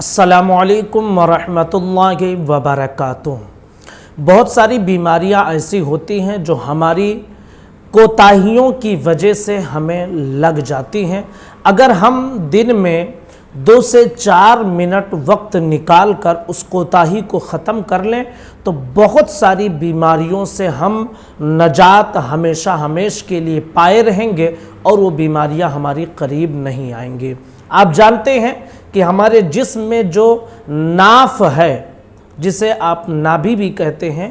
السلام علیکم ورحمۃ اللہ وبرکاتہ۔ بہت ساری بیماریاں ایسی ہوتی ہیں جو ہماری کوتاہیوں کی وجہ سے ہمیں لگ جاتی ہیں۔ اگر ہم دن میں 2 سے 4 منٹ وقت نکال کر اس کوتاہی کو ختم کر لیں تو بہت ساری بیماریوں سے ہم نجات ہمیشہ ہمیش کے لیے پائے رہیں گے اور وہ بیماریاں ہماری قریب نہیں آئیں گی۔ آپ جانتے ہیں کہ ہمارے جسم میں جو ناف ہے، جسے آپ نابھی بھی کہتے ہیں،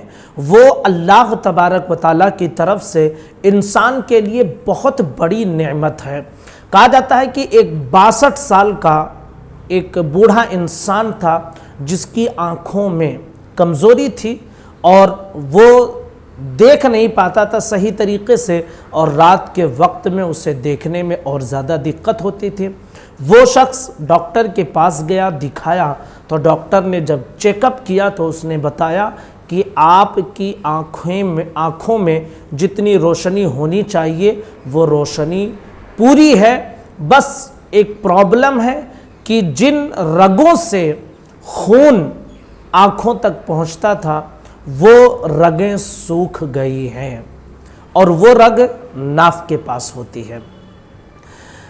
وہ اللہ تبارک و تعالیٰ کی طرف سے انسان کے لیے بہت بڑی نعمت ہے۔ کہا جاتا ہے کہ ایک 62 سال کا ایک بوڑھا انسان تھا جس کی آنکھوں میں کمزوری تھی اور وہ دیکھ نہیں پاتا تھا صحیح طریقے سے، اور رات کے وقت میں اسے دیکھنے میں اور زیادہ دقت ہوتی تھی۔ وہ شخص ڈاکٹر کے پاس گیا، دکھایا تو ڈاکٹر نے جب چیک اپ کیا تو اس نے بتایا کہ آپ کی آنکھوں میں جتنی روشنی ہونی چاہیے وہ روشنی پوری ہے، بس ایک پرابلم ہے کہ جن رگوں سے خون آنکھوں تک پہنچتا تھا وہ رگیں سوکھ گئی ہیں اور وہ رگ ناف کے پاس ہوتی ہے۔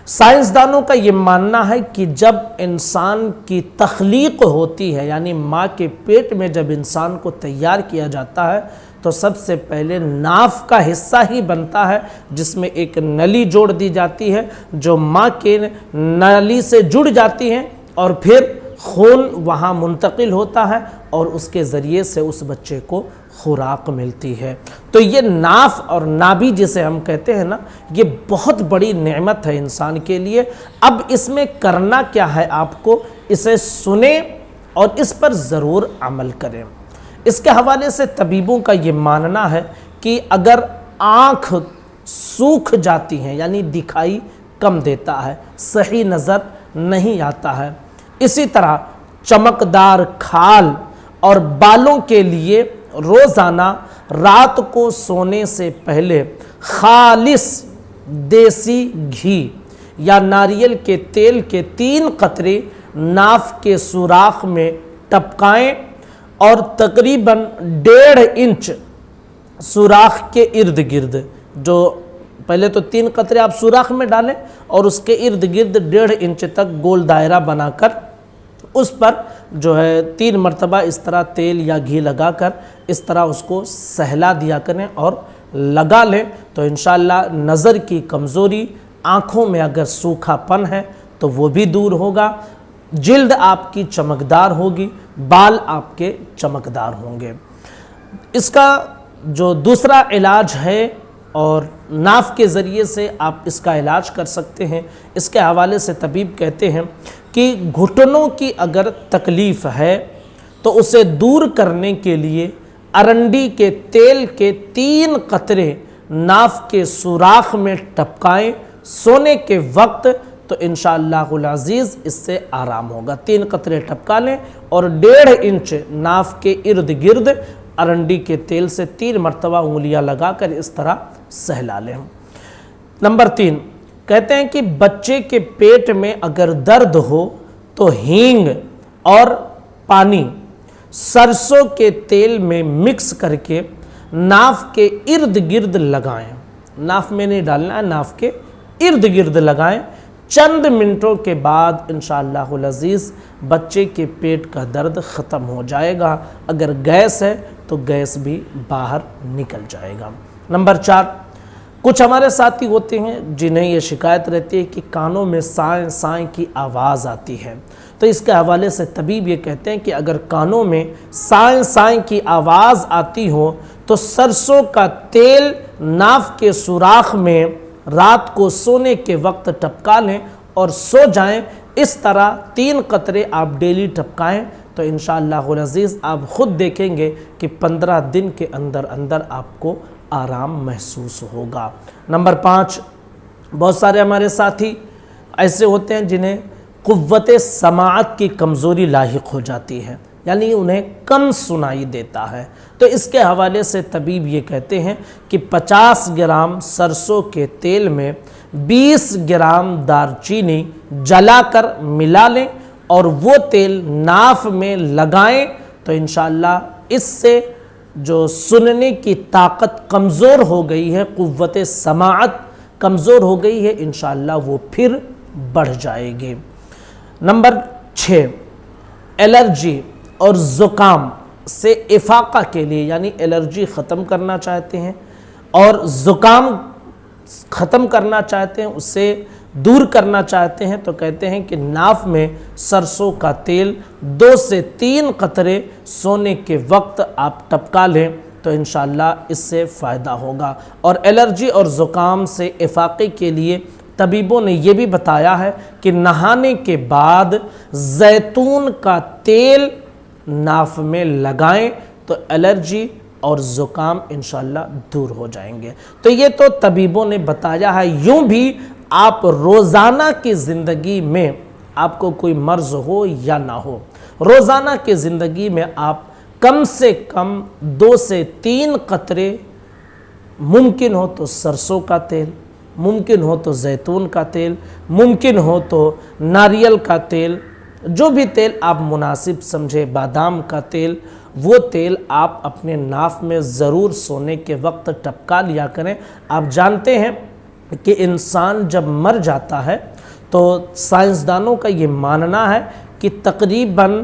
سائنسدانوں کا یہ ماننا ہے کہ جب انسان کی تخلیق ہوتی ہے، یعنی ماں کے پیٹ میں جب انسان کو تیار کیا جاتا ہے تو سب سے پہلے ناف کا حصہ ہی بنتا ہے، جس میں ایک نلی جوڑ دی جاتی ہے جو ماں کے نلی سے جڑ جاتی ہے اور پھر خون وہاں منتقل ہوتا ہے اور اس کے ذریعے سے اس بچے کو خوراک ملتی ہے۔ تو یہ ناف اور نابھی جسے ہم کہتے ہیں نا، یہ بہت بڑی نعمت ہے انسان کے لیے۔ اب اس میں کرنا کیا ہے، آپ کو اسے سنیں اور اس پر ضرور عمل کریں۔ اس کے حوالے سے طبیبوں کا یہ ماننا ہے کہ اگر آنکھ سوکھ جاتی ہیں، یعنی دکھائی کم دیتا ہے، صحیح نظر نہیں آتا ہے، اسی طرح چمکدار کھال اور بالوں کے لیے روزانہ رات کو سونے سے پہلے خالص دیسی گھی یا ناریل کے تیل کے 3 قطرے ناف کے سوراخ میں ٹپکائیں اور تقریباً 1.5 انچ سوراخ کے ارد گرد، جو پہلے تو 3 قطرے آپ سوراخ میں ڈالیں اور اس کے ارد گرد 1.5 انچ تک گول دائرہ بنا کر اس پر جو ہے 3 مرتبہ اس طرح تیل یا گھی لگا کر اس طرح اس کو سہلا دیا کریں اور لگا لیں تو انشاءاللہ نظر کی کمزوری، آنکھوں میں اگر سوکھا پن ہے تو وہ بھی دور ہوگا، جلد آپ کی چمکدار ہوگی، بال آپ کے چمکدار ہوں گے۔ اس کا جو دوسرا علاج ہے اور ناف کے ذریعے سے آپ اس کا علاج کر سکتے ہیں، اس کے حوالے سے طبیب کہتے ہیں کہ گھٹنوں کی اگر تکلیف ہے تو اسے دور کرنے کے لیے ارنڈی کے تیل کے 3 قطرے ناف کے سوراخ میں ٹپکائیں سونے کے وقت تو انشاءاللہ العزیز اس سے آرام ہوگا۔ 3 قطرے ٹپکا لیں اور 1.5 انچ ناف کے ارد گرد ارنڈی کے تیل سے 3 مرتبہ انگلیاں لگا کر اس طرح سہلا لیں۔ نمبر 3، کہتے ہیں کہ بچے کے پیٹ میں اگر درد ہو تو ہینگ اور پانی سرسوں کے تیل میں مکس کر کے ناف کے ارد گرد لگائیں، ناف میں نہیں ڈالنا ہے، ناف کے ارد گرد لگائیں، چند منٹوں کے بعد انشاءاللہ العزیز بچے کے پیٹ کا درد ختم ہو جائے گا، اگر گیس ہے تو گیس بھی باہر نکل جائے گا۔ نمبر 4، کچھ ہمارے ساتھی ہوتے ہیں جنہیں یہ شکایت رہتی ہے کہ کانوں میں سائیں سائیں کی آواز آتی ہے، تو اس کے حوالے سے طبیب یہ کہتے ہیں کہ اگر کانوں میں سائیں سائیں کی آواز آتی ہو تو سرسوں کا تیل ناف کے سوراخ میں رات کو سونے کے وقت ٹپکا لیں اور سو جائیں۔ اس طرح 3 قطرے آپ ڈیلی ٹپکائیں تو انشاءاللہ العزیز آپ خود دیکھیں گے کہ 15 دن کے اندر اندر آپ کو آرام محسوس ہوگا۔ نمبر 5، بہت سارے ہمارے ساتھی ایسے ہوتے ہیں جنہیں قوت سماعت کی کمزوری لاحق ہو جاتی ہے، یعنی انہیں کم سنائی دیتا ہے، تو اس کے حوالے سے طبیب یہ کہتے ہیں کہ 50 گرام سرسوں کے تیل میں 20 گرام دار چینی جلا کر ملا لیں اور وہ تیل ناف میں لگائیں تو انشاءاللہ اس سے جو سننے کی طاقت کمزور ہو گئی ہے، قوت سماعت کمزور ہو گئی ہے، انشاءاللہ وہ پھر بڑھ جائے گی۔ نمبر 6، الرجی اور زکام سے افاقہ کے لیے، یعنی الرجی ختم کرنا چاہتے ہیں اور زکام ختم کرنا چاہتے ہیں، اسے دور کرنا چاہتے ہیں، تو کہتے ہیں کہ ناف میں سرسوں کا تیل 2 سے 3 قطرے سونے کے وقت آپ ٹپکا لیں تو انشاءاللہ اس سے فائدہ ہوگا۔ اور الرجی اور زکام سے افاقے کے لیے طبیبوں نے یہ بھی بتایا ہے کہ نہانے کے بعد زیتون کا تیل ناف میں لگائیں تو الرجی اور زکام انشاءاللہ دور ہو جائیں گے۔ تو یہ تو طبیبوں نے بتایا ہے۔ یوں بھی آپ روزانہ کی زندگی میں آپ کو کوئی مرض ہو یا نہ ہو، روزانہ کی زندگی میں آپ کم سے کم 2 سے 3 قطرے، ممکن ہو تو سرسوں کا تیل، ممکن ہو تو زیتون کا تیل، ممکن ہو تو ناریل کا تیل، جو بھی تیل آپ مناسب سمجھے، بادام کا تیل، وہ تیل آپ اپنے ناف میں ضرور سونے کے وقت ٹپکا لیا کریں۔ آپ جانتے ہیں کہ انسان جب مر جاتا ہے تو سائنسدانوں کا یہ ماننا ہے کہ تقریباً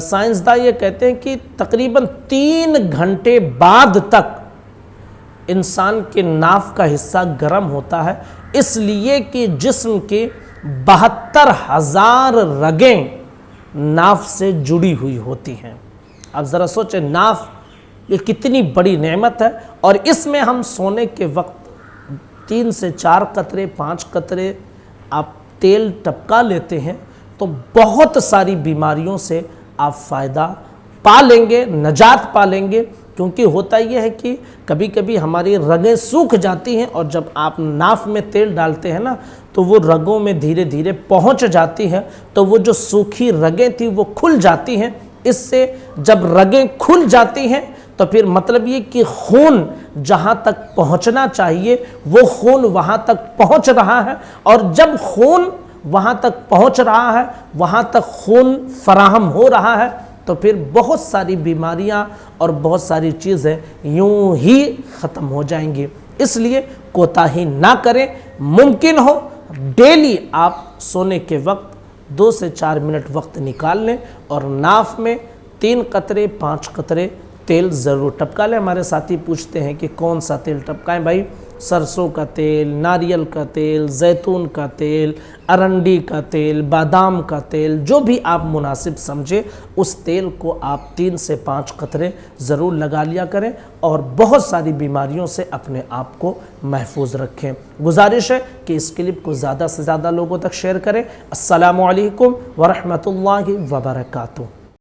سائنسداں یہ کہتے ہیں کہ تقریباً 3 گھنٹے بعد تک انسان کے ناف کا حصہ گرم ہوتا ہے، اس لیے کہ جسم کے 72,000 رگیں ناف سے جڑی ہوئی ہوتی ہیں۔ اب ذرا سوچیں، ناف یہ کتنی بڑی نعمت ہے، اور اس میں ہم سونے کے وقت 3 سے 4 قطرے 5 قطرے آپ تیل ٹپکا لیتے ہیں تو بہت ساری بیماریوں سے آپ فائدہ پا لیں گے، نجات پا لیں گے۔ کیونکہ ہوتا یہ ہے کہ کبھی کبھی ہماری رگیں سوکھ جاتی ہیں، اور جب آپ ناف میں تیل ڈالتے ہیں نا تو وہ رگوں میں دھیرے دھیرے پہنچ جاتی ہے، تو وہ جو سوکھی رگیں تھیں وہ کھل جاتی ہیں۔ اس سے جب رگیں کھل جاتی ہیں تو پھر مطلب یہ کہ خون جہاں تک پہنچنا چاہیے وہ خون وہاں تک پہنچ رہا ہے، اور جب خون وہاں تک پہنچ رہا ہے، وہاں تک خون فراہم ہو رہا ہے، تو پھر بہت ساری بیماریاں اور بہت ساری چیزیں یوں ہی ختم ہو جائیں گی۔ اس لیے کوتاہی نہ کریں، ممکن ہو ڈیلی آپ سونے کے وقت 2 سے 4 منٹ وقت نکال لیں اور ناف میں 3 قطرے 5 قطرے تیل ضرور ٹپکا لیں۔ ہمارے ساتھی پوچھتے ہیں کہ کون سا تیل ٹپکائیں بھائی؟ سرسوں کا تیل، ناریل کا تیل، زیتون کا تیل، ارنڈی کا تیل، بادام کا تیل، جو بھی آپ مناسب سمجھے اس تیل کو آپ 3 سے 5 قطرے ضرور لگا لیا کریں، اور بہت ساری بیماریوں سے اپنے آپ کو محفوظ رکھیں۔ گزارش ہے کہ اس کلپ کو زیادہ سے زیادہ لوگوں تک شیئر کریں۔ السلام علیکم ورحمۃ اللہ وبرکاتہ۔